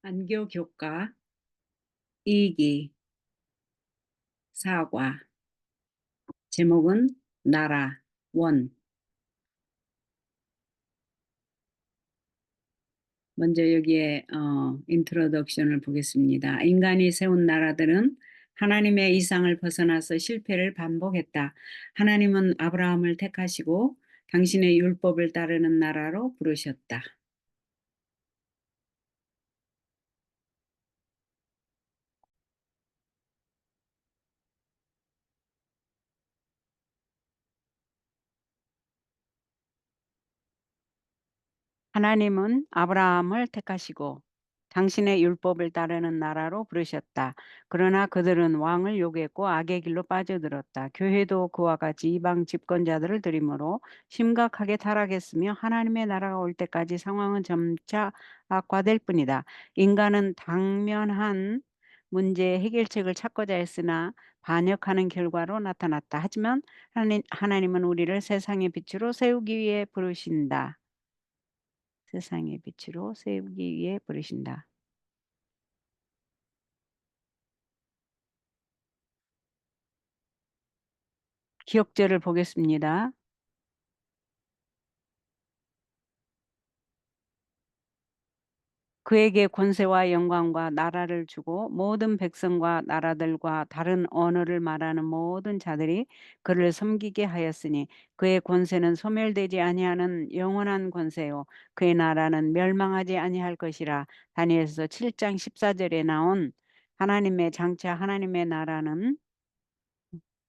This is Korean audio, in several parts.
안교 교과, 이기, 사과. 제목은 나라, 원. 먼저 여기에 인트로덕션을 보겠습니다. 인간이 세운 나라들은 하나님의 이상을 벗어나서 실패를 반복했다. 하나님은 아브라함을 택하시고 당신의 율법을 따르는 나라로 부르셨다. 하나님은 아브라함을 택하시고 당신의 율법을 따르는 나라로 부르셨다. 그러나 그들은 왕을 요구했고 악의 길로 빠져들었다. 교회도 그와 같이 이방 집권자들을 들이므로 심각하게 타락했으며 하나님의 나라가 올 때까지 상황은 점차 악화될 뿐이다. 인간은 당면한 문제의 해결책을 찾고자 했으나 반역하는 결과로 나타났다. 하지만 하나님은 우리를 세상의 빛으로 세우기 위해 부르신다. 세상의 빛으로 세우기 위해 부르신다. 기억절을 보겠습니다. 그에게 권세와 영광과 나라를 주고 모든 백성과 나라들과 다른 언어를 말하는 모든 자들이 그를 섬기게 하였으니 그의 권세는 소멸되지 아니하는 영원한 권세요 그의 나라는 멸망하지 아니할 것이라. 다니엘서 7장 14절에 나온 하나님의 장차 하나님의 나라는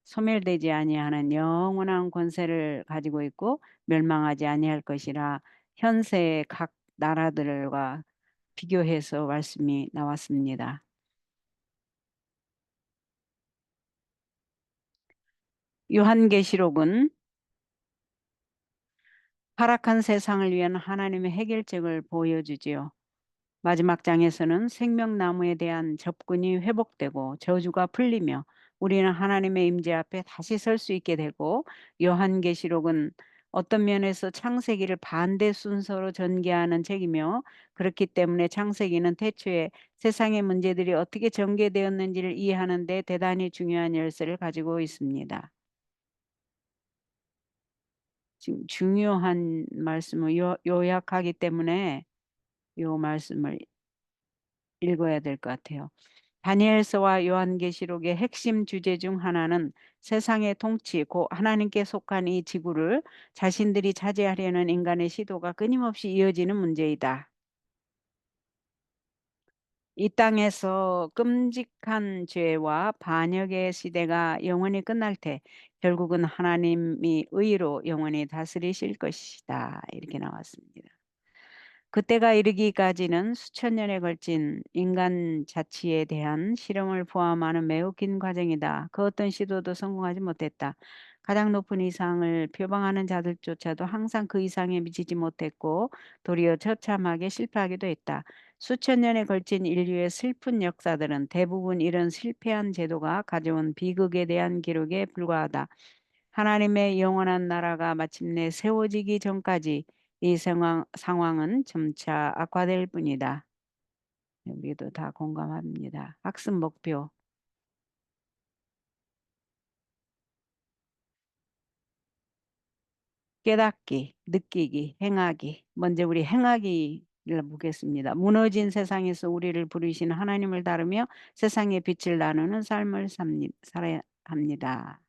소멸되지 아니하는 영원한 권세를 가지고 있고 멸망하지 아니할 것이라. 현세의 각 나라들과 비교해서 말씀이 나왔습니다. 요한계시록은 타락한 세상을 위한 하나님의 해결책을 보여주지요. 마지막 장에서는 생명나무에 대한 접근이 회복되고 저주가 풀리며 우리는 하나님의 임재 앞에 다시 설 수 있게 되고, 요한계시록은 어떤 면에서 창세기를 반대 순서로 전개하는 책이며 그렇기 때문에 창세기는 태초에 세상의 문제들이 어떻게 전개되었는지를 이해하는 데 대단히 중요한 열쇠를 가지고 있습니다. 지금 중요한 말씀을 요약하기 때문에 이 말씀을 읽어야 될 것 같아요. 다니엘서와 요한계시록의 핵심 주제 중 하나는 세상의 통치, 곧 하나님께 속한 이 지구를 자신들이 차지하려는 인간의 시도가 끊임없이 이어지는 문제이다. 이 땅에서 끔찍한 죄와 반역의 시대가 영원히 끝날 때 결국은 하나님이 의로 영원히 다스리실 것이다. 이렇게 나왔습니다. 그때가 이르기까지는 수천 년에 걸친 인간 자치에 대한 실험을 포함하는 매우 긴 과정이다. 그 어떤 시도도 성공하지 못했다. 가장 높은 이상을 표방하는 자들조차도 항상 그 이상에 미치지 못했고 도리어 처참하게 실패하기도 했다. 수천 년에 걸친 인류의 슬픈 역사들은 대부분 이런 실패한 제도가 가져온 비극에 대한 기록에 불과하다. 하나님의 영원한 나라가 마침내 세워지기 전까지 이 상황은 점차 악화될 뿐이다. 우리도 다 공감합니다. 학습 목표. 깨닫기, 느끼기, 행하기. 먼저 우리 행하기를 보겠습니다. 무너진 세상에서 우리를 부르신 하나님을 따르며 세상의 빛을 나누는 삶을 살아야 합니다.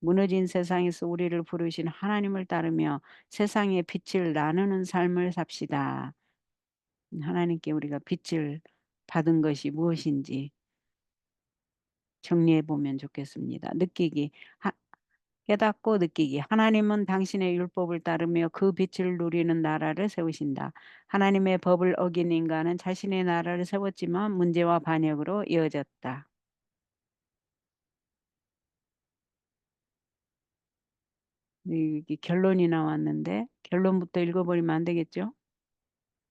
무너진 세상에서 우리를 부르신 하나님을 따르며 세상의 빛을 나누는 삶을 삽시다. 하나님께 우리가 빛을 받은 것이 무엇인지 정리해 보면 좋겠습니다. 느끼기, 깨닫고 느끼기. 하나님은 당신의 율법을 따르며 그 빛을 누리는 나라를 세우신다. 하나님의 법을 어긴 인간은 자신의 나라를 세웠지만 문제와 반역으로 이어졌다. 여기 결론이 나왔는데 결론부터 읽어버리면 안 되겠죠?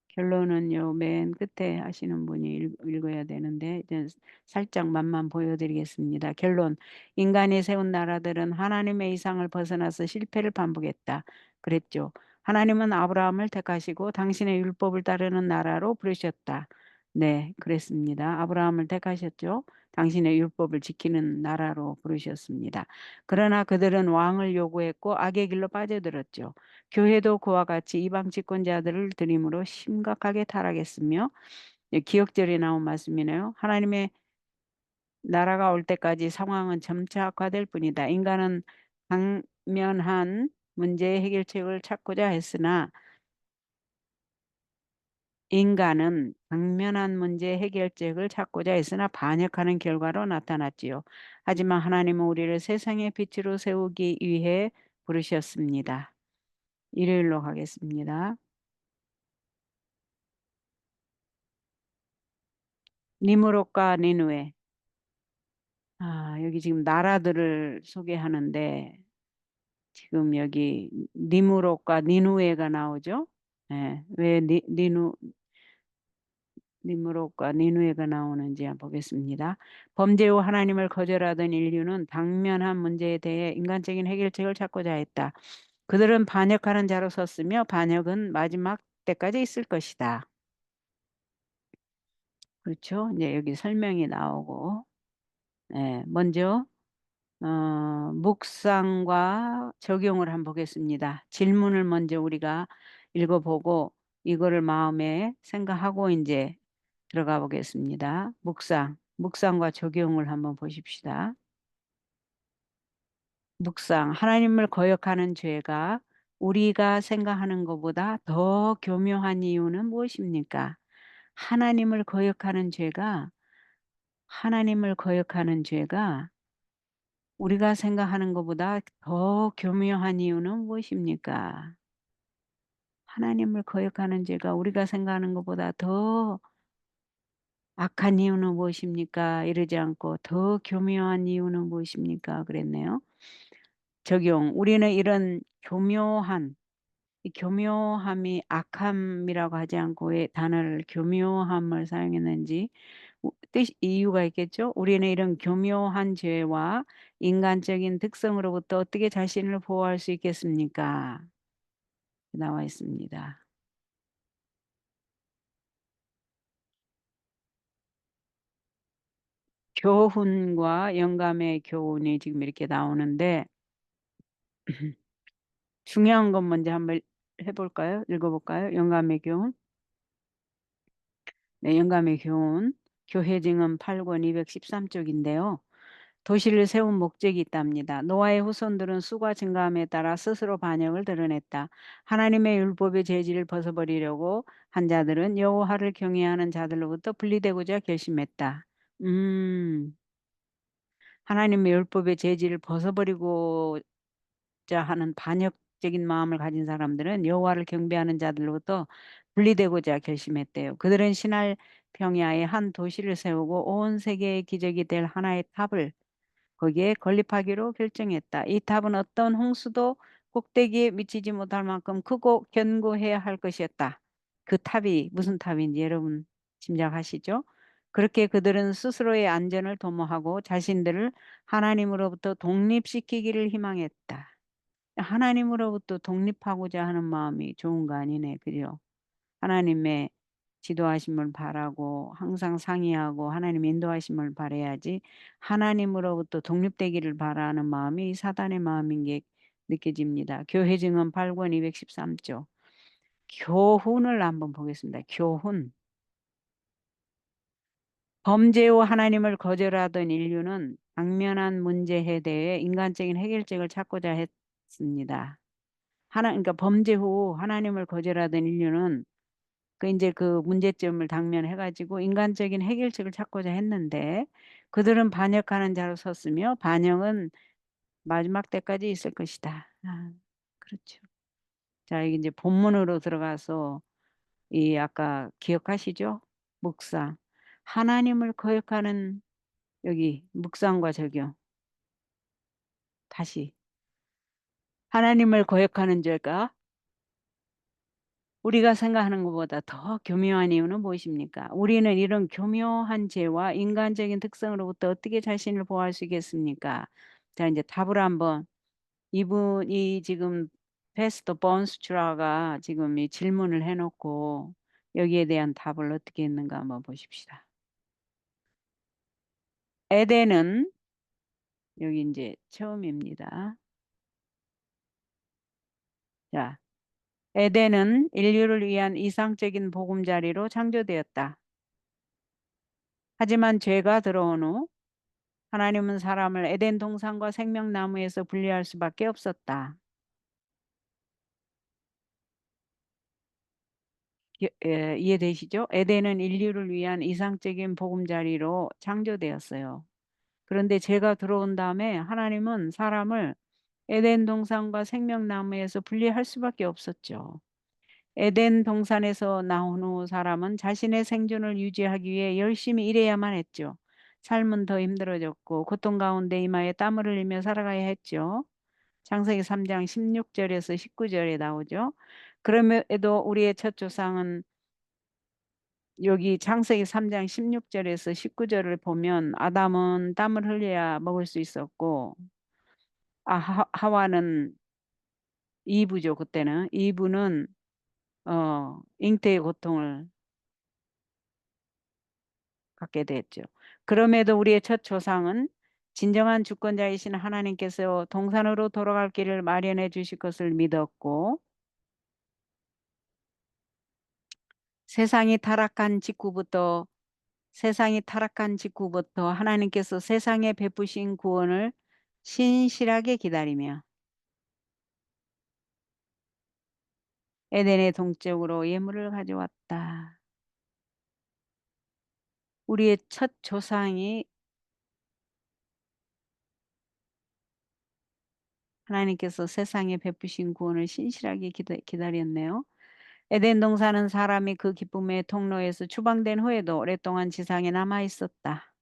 결론은요, 맨 끝에 하시는 분이 읽어야 되는데, 이제 살짝 맛만 보여드리겠습니다. 결론. 인간이 세운 나라들은 하나님의 이상을 벗어나서 실패를 반복했다. 그랬죠. 하나님은 아브라함을 택하시고 당신의 율법을 따르는 나라로 부르셨다. 네, 그랬습니다. 아브라함을 택하셨죠. 당신의 율법을 지키는 나라로 부르셨습니다. 그러나 그들은 왕을 요구했고 악의 길로 빠져들었죠. 교회도 그와 같이 이방 집권자들을 들임으로 심각하게 타락했으며 기억절에 나온 말씀이네요. 하나님의 나라가 올 때까지 상황은 점차 악화될 뿐이다. 인간은 당면한 문제의 해결책을 찾고자 했으나 인간은 당면한 문제 해결책을 찾고자 했으나 반역하는 결과로 나타났지요. 하지만 하나님은 우리를 세상의 빛으로 세우기 위해 부르셨습니다. 일요일로 가겠습니다. 니무롯과 니누에. 여기 지금 나라들을 소개하는데 지금 여기 니무롯과 니누에가 나오죠. 예, 왜 니무롯과 니누에가 나오는지 한번 보겠습니다. 범죄 후 하나님을 거절하던 인류는 당면한 문제에 대해 인간적인 해결책을 찾고자 했다. 그들은 반역하는 자로 섰으며 반역은 마지막 때까지 있을 것이다. 그렇죠? 이제 여기 설명이 나오고, 먼저 묵상과 적용을 한번 보겠습니다. 질문을 먼저 우리가 읽어보고 이거를 마음에 생각하고 이제 들어가 보겠습니다. 묵상과 적용을 한번 보십시다. 묵상, 하나님을 거역하는 죄가 우리가 생각하는 것보다 더 교묘한 이유는 무엇입니까? 하나님을 거역하는 죄가, 하나님을 거역하는 죄가 우리가 생각하는 것보다 더 교묘한 이유는 무엇입니까? 하나님을 거역하는 죄가 우리가 생각하는 것보다 더 악한 이유는 무엇입니까? 이러지 않고 더 교묘한 이유는 무엇입니까? 그랬네요. 적용. 우리는 이런 교묘한, 이 교묘함이 악함이라고 하지 않고 왜 단어를 교묘함을 사용했는지 이유가 있겠죠? 우리는 이런 교묘한 죄와 인간적인 특성으로부터 어떻게 자신을 보호할 수 있겠습니까? 나와 있습니다. 교훈과 영감의 교훈이 지금 이렇게 나오는데 중요한 것 먼저 한번 해볼까요? 읽어볼까요? 영감의 교훈. 네, 영감의 교훈. 교회증은 8권 213쪽인데요. 도시를 세운 목적이 있답니다. 노아의 후손들은 수가 증가함에 따라 스스로 반역을 드러냈다. 하나님의 율법의 재질을 벗어버리려고 한 자들은 여호와를 경외하는 자들로부터 분리되고자 결심했다. 하나님의 율법의 재질을 벗어버리고자 하는 반역적인 마음을 가진 사람들은 여호와를 경배하는 자들로부터 분리되고자 결심했대요. 그들은 신할 평야에 한 도시를 세우고 온 세계의 기적이 될 하나의 탑을 거기에 건립하기로 결정했다. 이 탑은 어떤 홍수도 꼭대기에 미치지 못할 만큼 크고 견고해야 할 것이었다. 그 탑이 무슨 탑인지 여러분 짐작하시죠? 그렇게 그들은 스스로의 안전을 도모하고 자신들을 하나님으로부터 독립시키기를 희망했다. 하나님으로부터 독립하고자 하는 마음이 좋은 거 아니네. 그죠? 하나님의 지도하심을 바라고 항상 상의하고 하나님 인도하심을 바라야지 하나님으로부터 독립되기를 바라는 마음이 사단의 마음인 게 느껴집니다. 교회 증언 8권 213조. 교훈을 한번 보겠습니다. 교훈. 범죄 후 하나님을 거절하던 인류는 당면한 문제에 대해 인간적인 해결책을 찾고자 했습니다. 그러니까 범죄 후 하나님을 거절하던 인류는 이제 그 문제점을 당면해가지고 인간적인 해결책을 찾고자 했는데 그들은 반역하는 자로 섰으며 반역은 마지막 때까지 있을 것이다. 그렇죠. 자, 이게 이제 본문으로 들어가서 이 아까 기억하시죠? 묵상. 하나님을 거역하는 여기 묵상과 적용. 다시. 하나님을 거역하는 죄가 우리가 생각하는 것보다 더 교묘한 이유는 무엇입니까? 우리는 이런 교묘한 죄와 인간적인 특성으로부터 어떻게 자신을 보호할 수 있겠습니까? 자, 이제 답을 한번 이분이 지금 페스토 번스트라가 지금 이 질문을 해놓고 여기에 대한 답을 어떻게 했는가 한번 보십시다. 에덴은 여기 이제 처음입니다. 자, 에덴은 인류를 위한 이상적인 보금자리로 창조되었다. 하지만 죄가 들어온 후 하나님은 사람을 에덴 동산과 생명나무에서 분리할 수밖에 없었다. 이해되시죠? 에덴은 인류를 위한 이상적인 보금자리로 창조되었어요. 그런데 죄가 들어온 다음에 하나님은 사람을 에덴 동산과 생명나무에서 분리할 수밖에 없었죠. 에덴 동산에서 나온 후 사람은 자신의 생존을 유지하기 위해 열심히 일해야만 했죠. 삶은 더 힘들어졌고 고통 가운데 이마에 땀을 흘리며 살아가야 했죠. 창세기 3장 16절에서 19절에 나오죠. 그럼에도 우리의 첫 조상은 여기 창세기 3장 16절에서 19절을 보면 아담은 땀을 흘려야 먹을 수 있었고 하와는 이브죠. 그때는 이브는 잉태의 고통을 갖게 됐죠. 그럼에도 우리의 첫 조상은 진정한 주권자이신 하나님께서 동산으로 돌아갈 길을 마련해 주실 것을 믿었고 세상이 타락한 직후부터 세상이 타락한 직후부터 하나님께서 세상에 베푸신 구원을 신실하게 기다리며 에덴의 동쪽으로 예물을 가져왔다. 우리의 첫 조상이 하나님께서 세상에 베푸신 구원을 신실하게 기다렸네요. 에덴 동산은 사람이 그 기쁨의 통로에서 추방된 후에도 오랫동안 지상에 남아 있었다.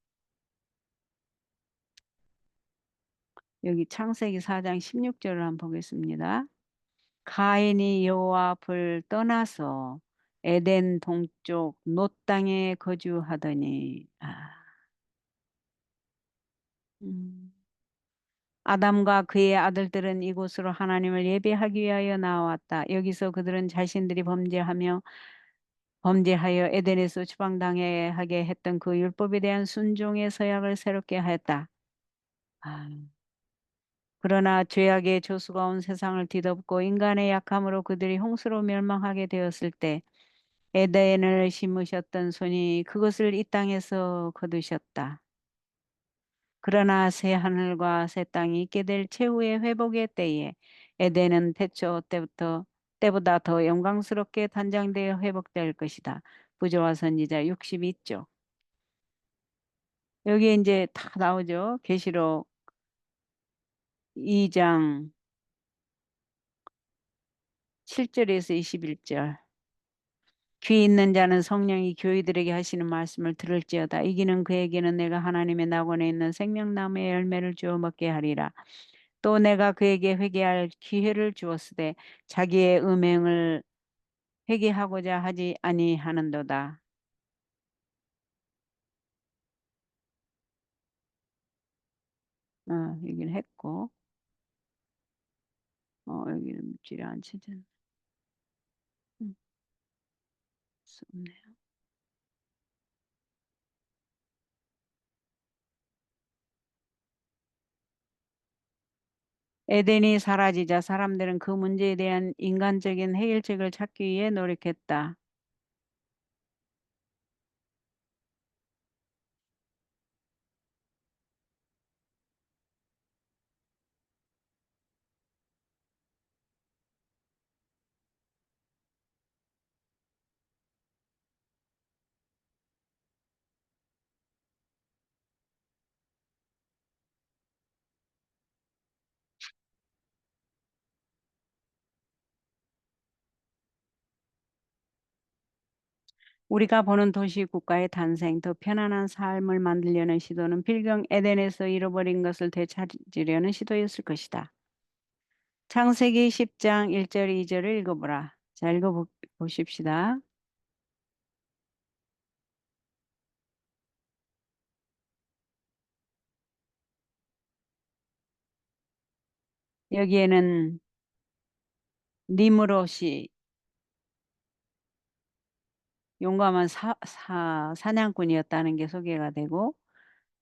여기 창세기 4장 16절을 한번 보겠습니다. 가인이 여호와 앞을 떠나서 에덴 동쪽 놋 땅에 거주하더니 음. 아담과 그의 아들들은 이곳으로 하나님을 예배하기 위하여 나왔다. 여기서 그들은 자신들이 범죄하여 에덴에서 추방당하게 했던 그 율법에 대한 순종의 서약을 새롭게 하였다. 아, 그러나 죄악의 조수가 온 세상을 뒤덮고 인간의 약함으로 그들이 홍수로 멸망하게 되었을 때 에덴을 심으셨던 손이 그것을 이 땅에서 거두셨다. 그러나 새 하늘과 새 땅이 있게 될 최후의 회복의 때에 에덴은 태초 때보다 더 영광스럽게 단장되어 회복될 것이다. 부조와 선지자 62쪽. 여기에 이제 다 나오죠. 계시록 2장 7절에서 21절. 귀 있는 자는 성령이 교회들에게 하시는 말씀을 들을지어다. 이기는 그에게는 내가 하나님의 낙원에 있는 생명나무의 열매를 주어 먹게 하리라. 또 내가 그에게 회개할 기회를 주었으되 자기의 음행을 회개하고자 하지 아니하는도다. 여기는 했고 여기는 묻지를 않지든 없네요. 에덴이 사라지자 사람들은 그 문제에 대한 인간적인 해결책을 찾기 위해 노력했다. 우리가 보는 도시 국가의 탄생, 더 편안한 삶을 만들려는 시도는 필경 에덴에서 잃어버린 것을 되찾으려는 시도였을 것이다. 창세기 10장 1절 2절을 읽어보라. 자, 읽어보십시다. 여기에는 니므롯이 용감한 사냥꾼이었다는 게 소개가 되고,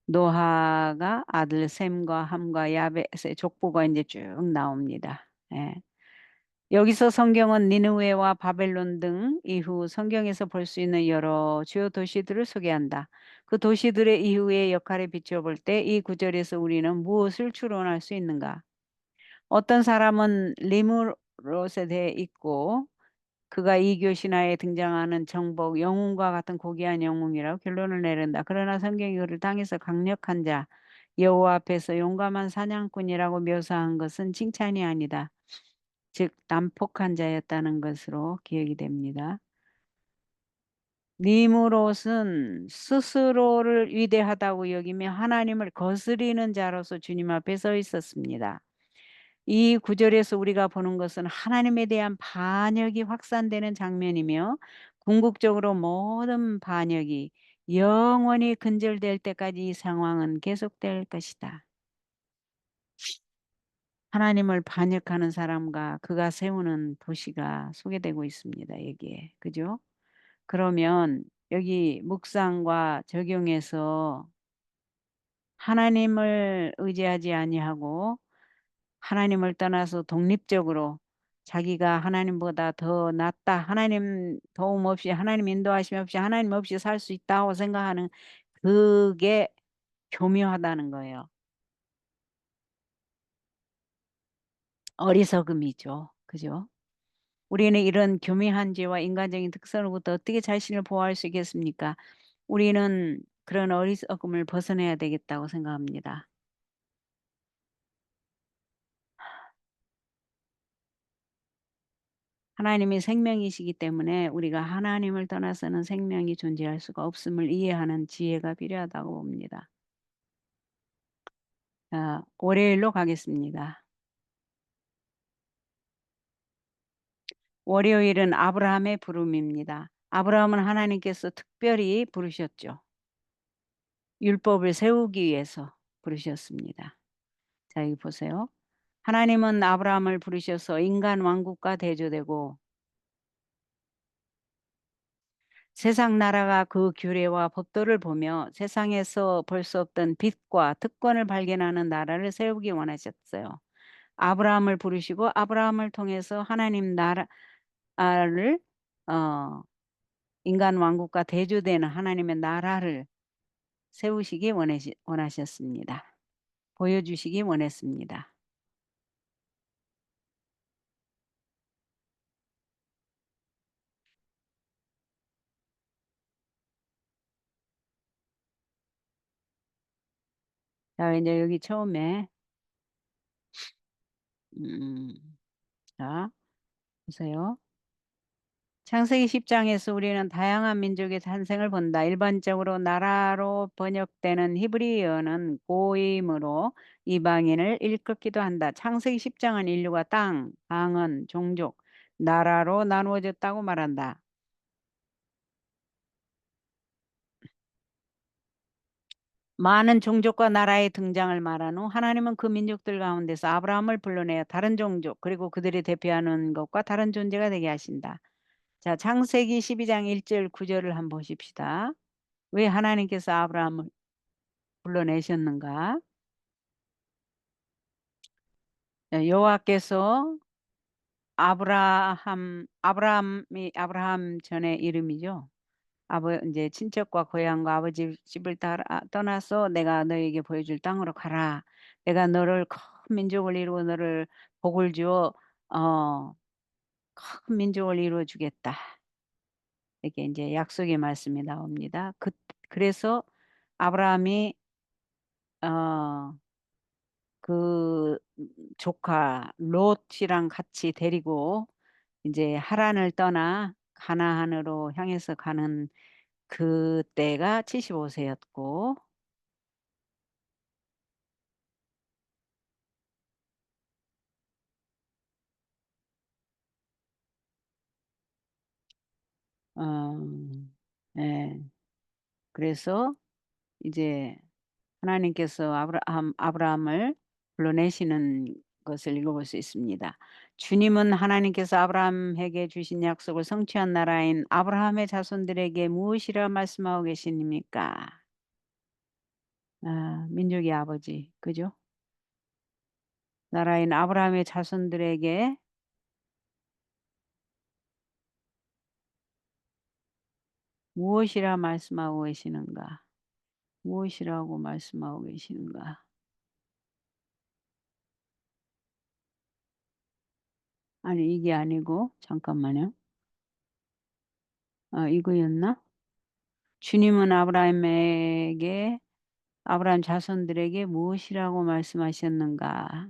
노아가 아들 셈과 함과 야벳의 족보가 이제 쭉 나옵니다. 예. 여기서 성경은 니느웨와 바벨론 등 이후 성경에서 볼 수 있는 여러 주요 도시들을 소개한다. 그 도시들의 이후의 역할에 비추어 볼 때 이 구절에서 우리는 무엇을 추론할 수 있는가? 어떤 사람은 리무롯에 대해 있고 그가 이교 신화에 등장하는 정복, 영웅과 같은 고귀한 영웅이라고 결론을 내린다. 그러나 성경이 그를 당해서 강력한 자, 여호와 앞에서 용감한 사냥꾼이라고 묘사한 것은 칭찬이 아니다. 즉 난폭한 자였다는 것으로 기억이 됩니다. 니무롯은 스스로를 위대하다고 여기며 하나님을 거스리는 자로서 주님 앞에 서 있었습니다. 이 구절에서 우리가 보는 것은 하나님에 대한 반역이 확산되는 장면이며 궁극적으로 모든 반역이 영원히 근절될 때까지 이 상황은 계속될 것이다. 하나님을 반역하는 사람과 그가 세우는 도시가 소개되고 있습니다. 여기에. 그죠? 그러면 여기 묵상과 적용해서 하나님을 의지하지 아니하고 하나님을 떠나서 독립적으로 자기가 하나님보다 더 낫다. 하나님 도움 없이 하나님 인도하심 없이 하나님 없이 살 수 있다고 생각하는 그게 교묘하다는 거예요. 어리석음이죠. 그죠? 우리는 이런 교묘한 죄와 인간적인 특성으로부터 어떻게 자신을 보호할 수 있겠습니까? 우리는 그런 어리석음을 벗어내야 되겠다고 생각합니다. 하나님이 생명이시기 때문에 우리가 하나님을 떠나서는 생명이 존재할 수가 없음을 이해하는 지혜가 필요하다고 봅니다. 자, 월요일로 가겠습니다. 월요일은 아브라함의 부름입니다. 아브라함은 하나님께서 특별히 부르셨죠. 율법을 세우기 위해서 부르셨습니다. 자, 여기 보세요. 하나님은 아브라함을 부르셔서 인간 왕국과 대조되고 세상 나라가 그 규례와 법도를 보며 세상에서 볼 수 없던 빛과 특권을 발견하는 나라를 세우기 원하셨어요. 아브라함을 부르시고 아브라함을 통해서 하나님 나라를 인간 왕국과 대조되는 하나님의 나라를 세우시기 원하셨습니다. 보여주시기 원했습니다. 자, 이제 여기 처음에 음, 자, 보세요. 창세기 10장에서 우리는 다양한 민족의 탄생을 본다. 일반적으로 나라로 번역되는 히브리어는 고임으로 이방인을 일컫기도 한다. 창세기 10장은 인류가 땅, 방언, 종족, 나라로 나누어졌다고 말한다. 많은 종족과 나라의 등장을 말한 후 하나님은 그 민족들 가운데서 아브라함을 불러내어 다른 종족 그리고 그들이 대표하는 것과 다른 존재가 되게 하신다. 자, 창세기 12장 1절 9절을 한번 보십시다. 왜 하나님께서 아브라함을 불러내셨는가? 여호와께서 아브라함이 아브라함 전의 이름이죠. 이제 친척과 고향과 아버지 집을 떠나서 내가 너에게 보여줄 땅으로 가라. 내가 너를 큰 민족을 이루고 너를 복을 주어 어, 큰 민족을 이루어 주겠다. 이렇게 이제 약속의 말씀이 나옵니다. 그래서 아브라함이 어, 그 조카 롯이랑 같이 데리고 이제 하란을 떠나 가나안으로 향해서 가는 그때가 75세였고 어, 예. 그래서 이제 하나님께서 아브라함을 불러내시는 것을 읽어볼 수 있습니다. 주님은 하나님께서 아브라함에게 주신 약속을 성취한 나라인 아브라함의 자손들에게 무엇이라 말씀하고 계십니까? 아, 민족의 아버지, 그죠? 나라인 아브라함의 자손들에게 무엇이라 말씀하고 계시는가? 무엇이라고 말씀하고 계시는가? 아니, 이게 아니고, 잠깐만요. 이거였나? 주님은 아브라함 자손들에게 무엇이라고 말씀하셨는가?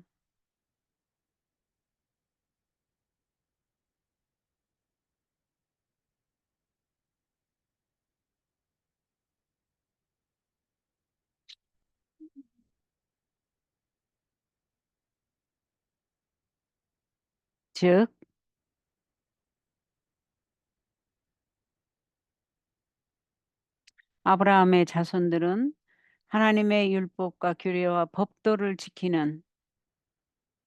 즉, 아브라함의 자손들은 하나님의 율법과 규례와 법도를 지키는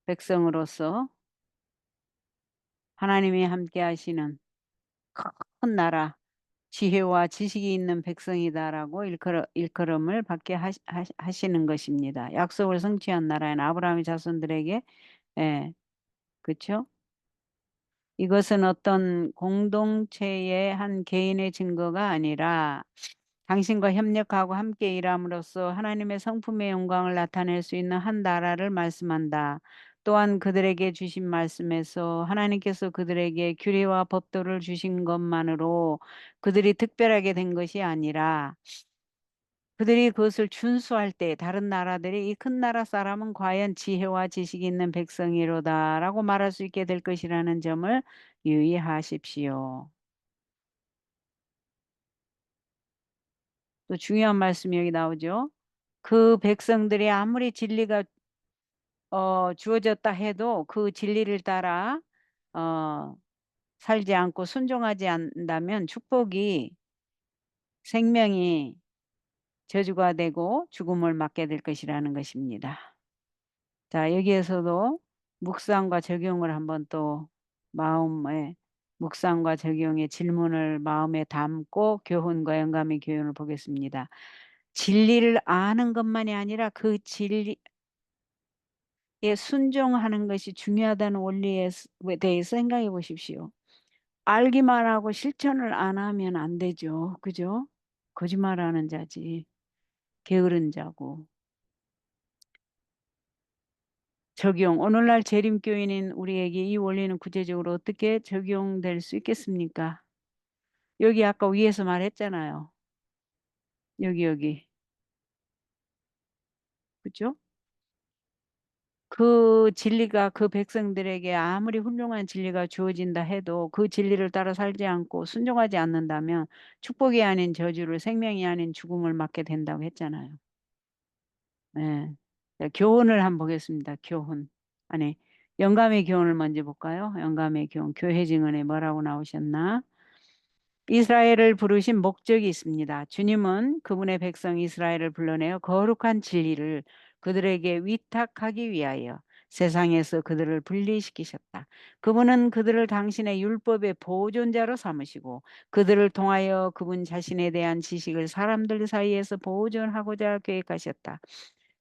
백성으로서 하나님이 함께 하시는 큰 나라, 지혜와 지식이 있는 백성이다라고 일컬음을 받게 하시는 것입니다. 약속을 성취한 나라인 아브라함의 자손들에게, 예, 그렇죠? 이것은 어떤 공동체의 한 개인의 증거가 아니라 당신과 협력하고 함께 일함으로써 하나님의 성품의 영광을 나타낼 수 있는 한 나라를 말씀한다. 또한 그들에게 주신 말씀에서 하나님께서 그들에게 규례와 법도를 주신 것만으로 그들이 특별하게 된 것이 아니라 그들이 그것을 준수할 때 다른 나라들이 이 큰 나라 사람은 과연 지혜와 지식이 있는 백성이로다라고 말할 수 있게 될 것이라는 점을 유의하십시오. 또 중요한 말씀이 여기 나오죠. 그 백성들이 아무리 진리가 주어졌다 해도 그 진리를 따라 어, 살지 않고 순종하지 않는다면 축복이 생명이 저주가 되고 죽음을 맞게 될 것이라는 것입니다. 자, 여기에서도 묵상과 적용을 한번 또 마음에 묵상과 적용의 질문을 마음에 담고 교훈과 영감의 교훈을 보겠습니다. 진리를 아는 것만이 아니라 그 진리에 순종하는 것이 중요하다는 원리에 대해서 생각해 보십시오. 알기만 하고 실천을 안 하면 안 되죠. 그죠? 거짓말하는 자지. 게으른 자고. 적용. 오늘날 재림교인인 우리에게 이 원리는 구체적으로 어떻게 적용될 수 있겠습니까? 여기 아까 위에서 말했잖아요. 여기. 그죠? 그 진리가 그 백성들에게 아무리 훌륭한 진리가 주어진다 해도 그 진리를 따라 살지 않고 순종하지 않는다면 축복이 아닌 저주를 생명이 아닌 죽음을 맞게 된다고 했잖아요. 네. 자, 교훈을 한번 보겠습니다. 교훈. 아니, 영감의 교훈을 먼저 볼까요? 영감의 교훈. 교회 증언에 뭐라고 나오셨나? 이스라엘을 부르신 목적이 있습니다. 주님은 그분의 백성 이스라엘을 불러내어 거룩한 진리를 그들에게 위탁하기 위하여 세상에서 그들을 분리시키셨다. 그분은 그들을 당신의 율법의 보존자로 삼으시고 그들을 통하여 그분 자신에 대한 지식을 사람들 사이에서 보존하고자 계획하셨다.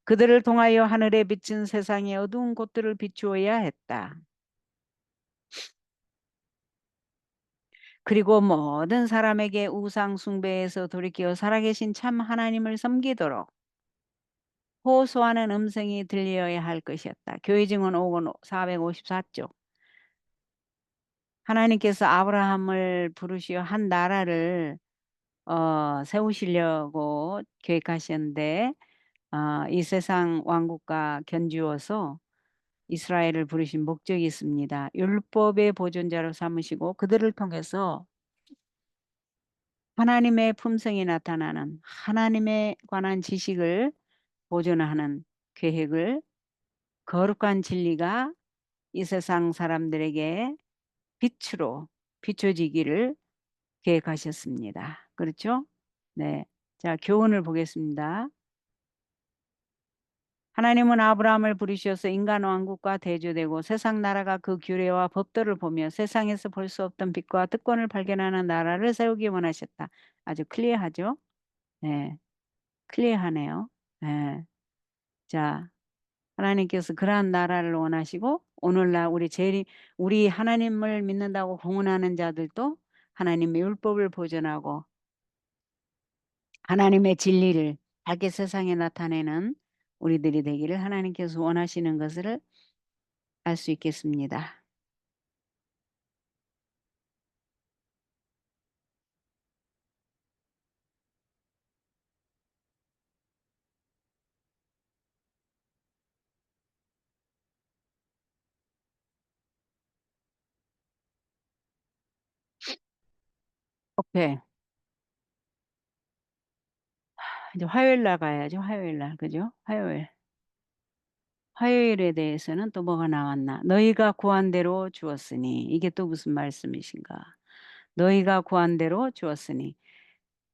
그들을 통하여 하늘에 비친 세상의 어두운 곳들을 비추어야 했다. 그리고 모든 사람에게 우상 숭배에서 돌이켜 살아계신 참 하나님을 섬기도록 호소하는 음성이 들려야 할 것이었다. 교회증언 5권 454쪽. 하나님께서 아브라함을 부르시어 한 나라를 세우시려고 계획하셨는데 이 세상 왕국과 견주어서 이스라엘을 부르신 목적이 있습니다. 율법의 보존자로 삼으시고 그들을 통해서 하나님의 품성이 나타나는 하나님에 관한 지식을 보존하는 계획을 거룩한 진리가 이 세상 사람들에게 빛으로 비춰지기를 계획하셨습니다. 그렇죠? 네. 자, 교훈을 보겠습니다. 하나님은 아브라함을 부르셔서 인간 왕국과 대조되고 세상 나라가 그 규례와 법도를 보며 세상에서 볼 수 없던 빛과 특권을 발견하는 나라를 세우기 원하셨다. 아주 클리어하죠? 네, 클리어하네요. 네. 자, 하나님께서 그러한 나라를 원하시고 오늘날 우리 하나님을 믿는다고 공언하는 자들도 하나님의 율법을 보존하고 하나님의 진리를 밝게 세상에 나타내는 우리들이 되기를 하나님께서 원하시는 것을 알 수 있겠습니다. 오케이. 이제 화요일 날 가야죠. 화요일 날. 그죠? 화요일. 화요일에 대해서는 또 뭐가 나왔나? 너희가 구한 대로 주었으니. 이게 또 무슨 말씀이신가? 너희가 구한 대로 주었으니.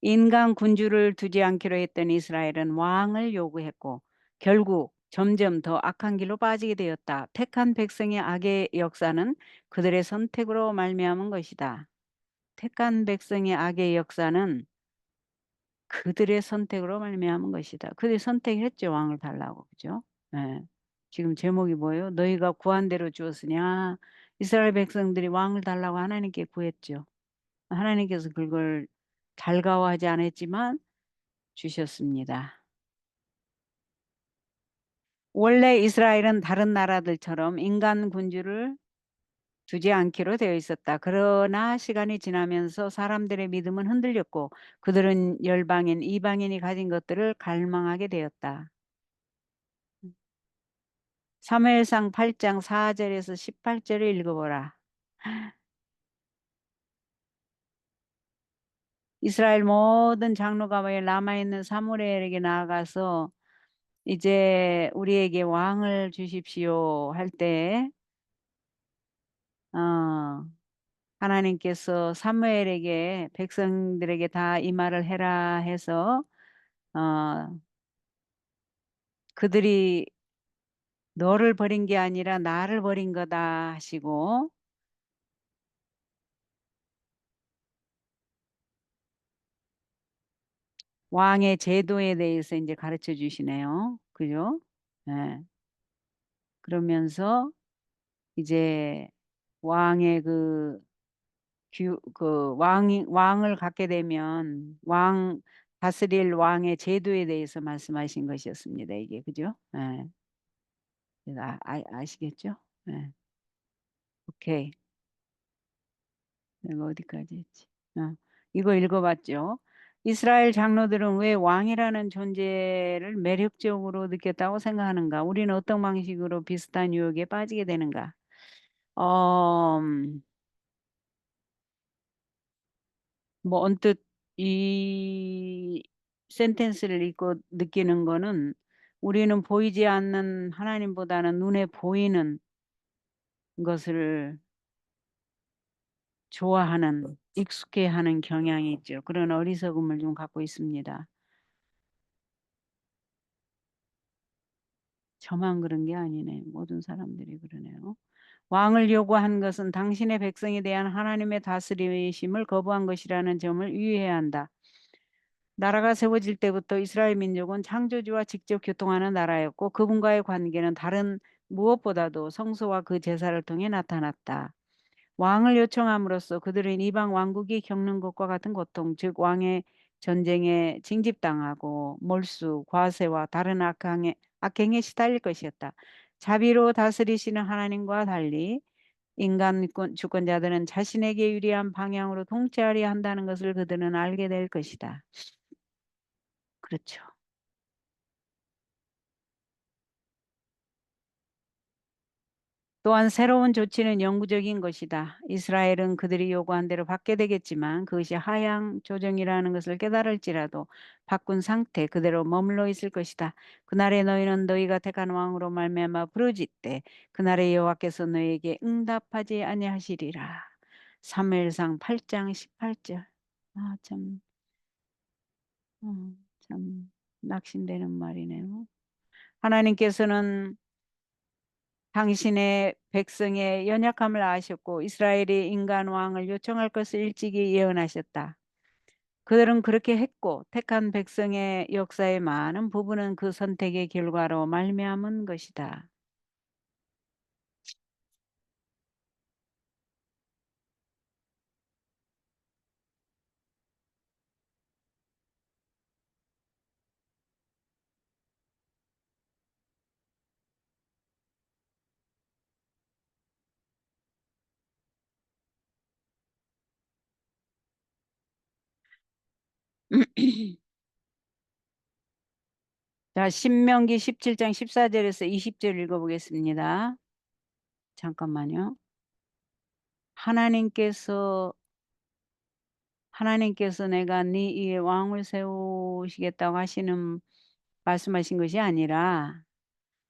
인간 군주를 두지 않기로 했던 이스라엘은 왕을 요구했고 결국 점점 더 악한 길로 빠지게 되었다. 택한 백성의 악의 역사는 그들의 선택으로 말미암은 것이다. 택한 백성의 악의 역사는 그들의 선택으로 말미암은 것이다. 그들이 선택했죠. 왕을 달라고. 그죠? 예. 지금 제목이 뭐예요? 너희가 구한 대로 주었으냐? 이스라엘 백성들이 왕을 달라고 하나님께 구했죠. 하나님께서 그걸 달가워하지 않았지만 주셨습니다. 원래 이스라엘은 다른 나라들처럼 인간 군주를 두지 않기로 되어 있었다. 그러나 시간이 지나면서 사람들의 믿음은 흔들렸고 그들은 열방인, 이방인이 가진 것들을 갈망하게 되었다. 사무엘상 8장 4절에서 18절을 읽어보라. 이스라엘 모든 장로가 남아있는 사무엘에게 나아가서 이제 우리에게 왕을 주십시오 할 때, 하나님께서 사무엘에게 백성들에게 다 이 말을 해라 해서 어, 그들이 너를 버린 게 아니라 나를 버린 거다 하시고 왕의 제도에 대해서 이제 가르쳐 주시네요. 그죠? 네. 그러면서 이제 왕의 왕을 갖게 되면 다스릴 왕의 제도에 대해서 말씀하신 것이었습니다. 이게 그죠? 네. 아시겠죠? 네. 오케이. 내가 어디까지 했지? 이거 읽어봤죠? 이스라엘 장로들은 왜 왕이라는 존재를 매력적으로 느꼈다고 생각하는가? 우리는 어떤 방식으로 비슷한 유혹에 빠지게 되는가? 어, 뭐 언뜻 이 센텐스를 읽고 느끼는 거는 우리는 보이지 않는 하나님보다는 눈에 보이는 것을 좋아하는, 익숙해하는 경향이 있죠. 그런 어리석음을 좀 갖고 있습니다. 저만 그런 게 아니네. 모든 사람들이 그러네요. 왕을 요구한 것은 당신의 백성에 대한 하나님의 다스리심을 거부한 것이라는 점을 유의해야 한다. 나라가 세워질 때부터 이스라엘 민족은 창조주와 직접 교통하는 나라였고 그분과의 관계는 다른 무엇보다도 성소와 그 제사를 통해 나타났다. 왕을 요청함으로써 그들은 이방 왕국이 겪는 것과 같은 고통, 즉 왕의 전쟁에 징집당하고 몰수, 과세와 다른 악행에 시달릴 것이었다. 자비로 다스리시는 하나님과 달리 인간 주권자들은 자신에게 유리한 방향으로 통치하려 한다는 것을 그들은 알게 될 것이다. 그렇죠. 또한 새로운 조치는 영구적인 것이다. 이스라엘은 그들이 요구한 대로 받게 되겠지만 그것이 하향 조정이라는 것을 깨달을지라도 바꾼 상태 그대로 머물러 있을 것이다. 그날에 너희는 너희가 택한 왕으로 말미암아 부르짖되 그날에 여호와께서 너희에게 응답하지 아니하시리라. 사무엘상 8장 18절. 참, 참 낙심되는 말이네요. 하나님께서는 당신의 백성의 연약함을 아셨고 이스라엘이 인간 왕을 요청할 것을 일찍이 예언하셨다. 그들은 그렇게 했고 택한 백성의 역사의 많은 부분은 그 선택의 결과로 말미암은 것이다. 자, 신명기 17장 14절에서 20절 읽어보겠습니다. 잠깐만요. 하나님께서 하나님께서 내가 네 위에 왕을 세우시겠다고 하시는 말씀하신 것이 아니라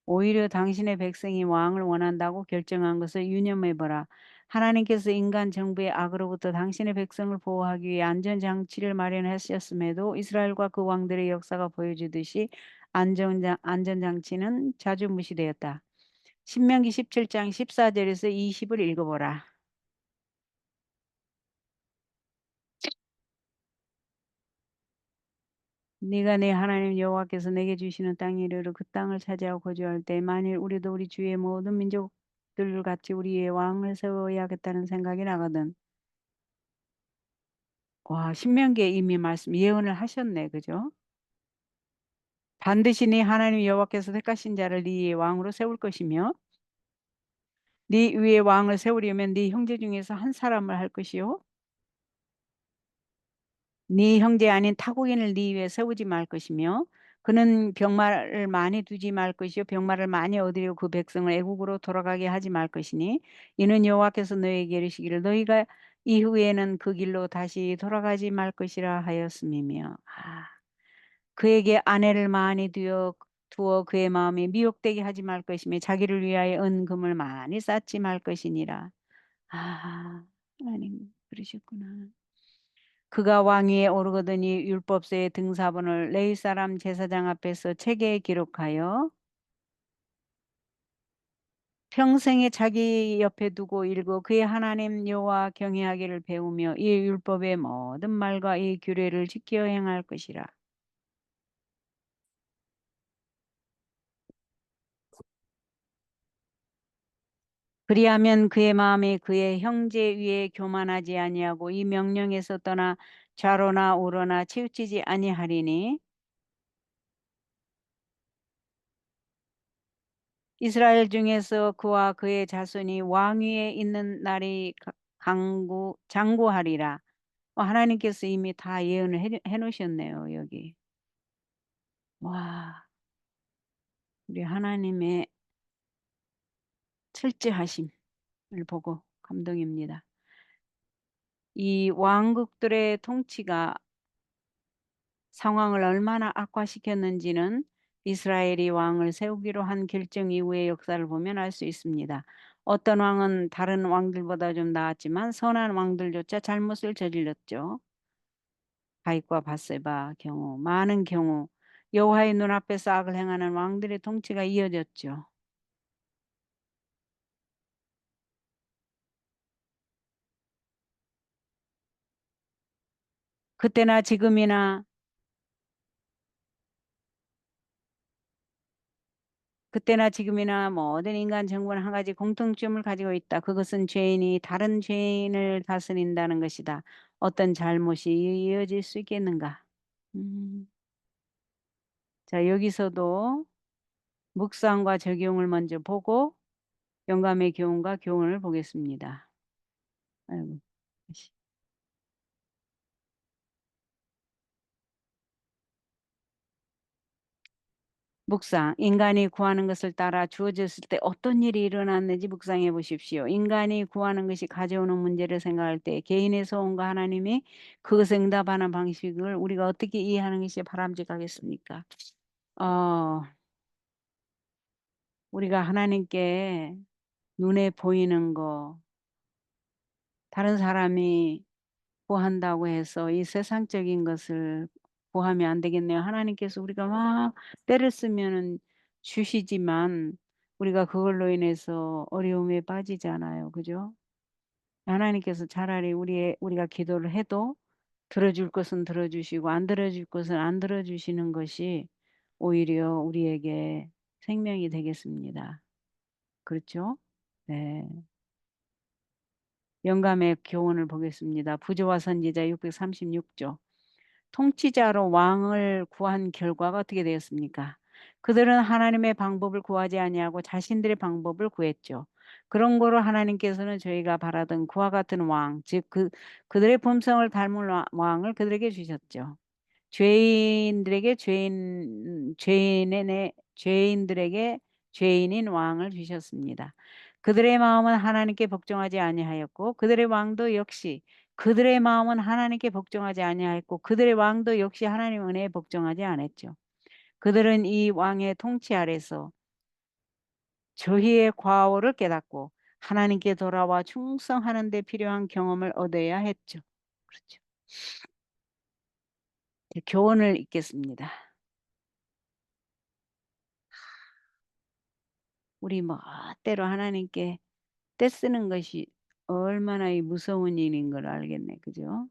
오히려 당신의 백성이 왕을 원한다고 결정한 것을 유념해 보라. 하나님께서 인간 정부의 악으로부터 당신의 백성을 보호하기 위해 안전장치를 마련하셨음에도 이스라엘과 그 왕들의 역사가 보여주듯이 안전장치는 자주 무시되었다. 신명기 17장 14절에서 20을 읽어보라. 네가 내 하나님 여호와께서 내게 주시는 땅에 이르러 그 땅을 차지하고 거주할 때 만일 우리도 우리 주위의 모든 민족들 같이 우리의 왕을 세워야겠다는 생각이 나거든. 와, 신명기에 이미 말씀 예언을 하셨네. 그죠? 반드시 네 하나님 여호와께서 택하신 자를 네 위에 왕으로 세울 것이며 네 위에 왕을 세우려면 네 형제 중에서 한 사람을 할 것이요 네 형제 아닌 타국인을 네 위에 세우지 말 것이며 그는 병마를 많이 두지 말 것이요 병마를 많이 얻으려 그 백성을 애국으로 돌아가게 하지 말 것이니 이는 여호와께서 너희에게 이르시기를 너희가 이후에는 그 길로 다시 돌아가지 말 것이라 하였음이며 그에게 아내를 많이 두어 그의 마음이 미혹되게 하지 말 것이며 자기를 위하여 은금을 많이 쌓지 말 것이니라. 하나님 그러셨구나. 그가 왕위에 오르거더니 율법서의 등사본을 레위 사람 제사장 앞에서 책에 기록하여 평생에 자기 옆에 두고 읽어 그의 하나님 여호와 경외하기를 배우며 이 율법의 모든 말과 이 규례를 지켜 행할 것이라. 그리하면 그의 마음이 그의 형제 위에 교만하지 아니하고 이 명령에서 떠나 좌로나 우로나 치우치지 아니하리니 이스라엘 중에서 그와 그의 자손이 왕위에 있는 날이 장구하리라. 하나님께서 이미 다 예언을 해놓으셨네요, 여기. 와, 우리 하나님의 철저하심을 보고 감동입니다. 이 왕국들의 통치가 상황을 얼마나 악화시켰는지는 이스라엘이 왕을 세우기로 한 결정 이후의 역사를 보면 알 수 있습니다. 어떤 왕은 다른 왕들보다 좀 나았지만 선한 왕들조차 잘못을 저질렀죠. 다윗과 밧세바 경우 많은 경우 여호와의 눈앞에서 악을 행하는 왕들의 통치가 이어졌죠. 그때나 지금이나 그때나 지금이나 모든 인간 정부는 한 가지 공통점을 가지고 있다. 그것은 죄인이 다른 죄인을 다스린다는 것이다. 어떤 잘못이 이어질 수 있겠는가? 음. 자, 여기서도 묵상과 적용을 먼저 보고 영감의 교훈과 교훈을 보겠습니다. 아이고. 묵상. 인간이 구하는 것을 따라 주어졌을 때 어떤 일이 일어났는지 묵상해 보십시오. 인간이 구하는 것이 가져오는 문제를 생각할 때 개인의 소원과 하나님이 그것을 응답하는 방식을 우리가 어떻게 이해하는 것이 바람직하겠습니까? 어, 우리가 하나님께 눈에 보이는 거, 다른 사람이 구한다고 해서 이 세상적인 것을 구하면 안 되겠네요. 하나님께서 우리가 막 때를 쓰면은 주시지만 우리가 그걸로 인해서 어려움에 빠지잖아요. 그죠? 하나님께서 차라리 우리가 기도를 해도 들어줄 것은 들어주시고 안 들어줄 것은 안 들어주시는 것이 오히려 우리에게 생명이 되겠습니다. 그렇죠? 네. 영감의 교훈을 보겠습니다. 부조와 선지자 636조. 통치자로 왕을 구한 결과가 어떻게 되었습니까? 그들은 하나님의 방법을 구하지 아니하고 자신들의 방법을 구했죠. 그런 거로 하나님께서는 저희가 바라던 그와 같은 왕, 즉 그들의 품성을 닮은 왕을 그들에게 주셨죠. 죄인들에게 죄인인 왕을 주셨습니다. 그들의 마음은 하나님께 복종하지 아니하였고 그들의 왕도 역시 그들의 마음은 하나님께 복종하지 아니하였고 그들의 왕도 역시 하나님 은혜에 복종하지 않았죠. 그들은 이 왕의 통치 아래서 저희의 과오를 깨닫고 하나님께 돌아와 충성하는 데 필요한 경험을 얻어야 했죠. 그렇죠. 교훈을 읽겠습니다. 우리 멋대로 하나님께 떼쓰는 것이 얼마나 무서운 일인 걸 알겠네. 그죠?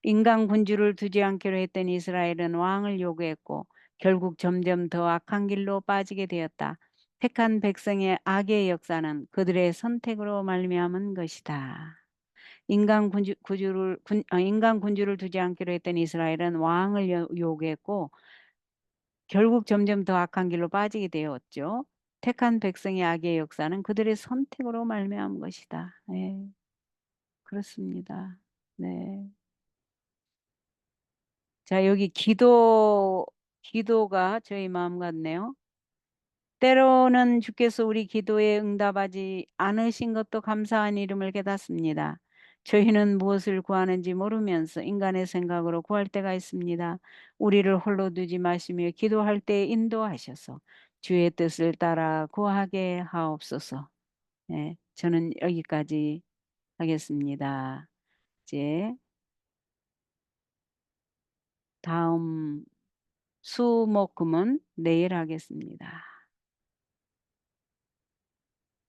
인간 군주를 두지 않기로 했던 이스라엘은 왕을 요구했고 결국 점점 더 악한 길로 빠지게 되었다. 택한 백성의 악의 역사는 그들의 선택으로 말미암은 것이다. 인간 군주를 두지 않기로 했던 이스라엘은 왕을 요구했고 결국 점점 더 악한 길로 빠지게 되었죠. 택한 백성의 악의 역사는 그들의 선택으로 말미암은 것이다. 네, 그렇습니다. 네. 자, 여기 기도가 저희 마음 같네요. 때로는 주께서 우리 기도에 응답하지 않으신 것도 감사한 이름을 깨닫습니다. 저희는 무엇을 구하는지 모르면서 인간의 생각으로 구할 때가 있습니다. 우리를 홀로 두지 마시며 기도할 때 인도하셔서 주의 뜻을 따라 구하게 하옵소서. 네, 저는 여기까지 하겠습니다. 이제 다음 수목금은 내일 하겠습니다.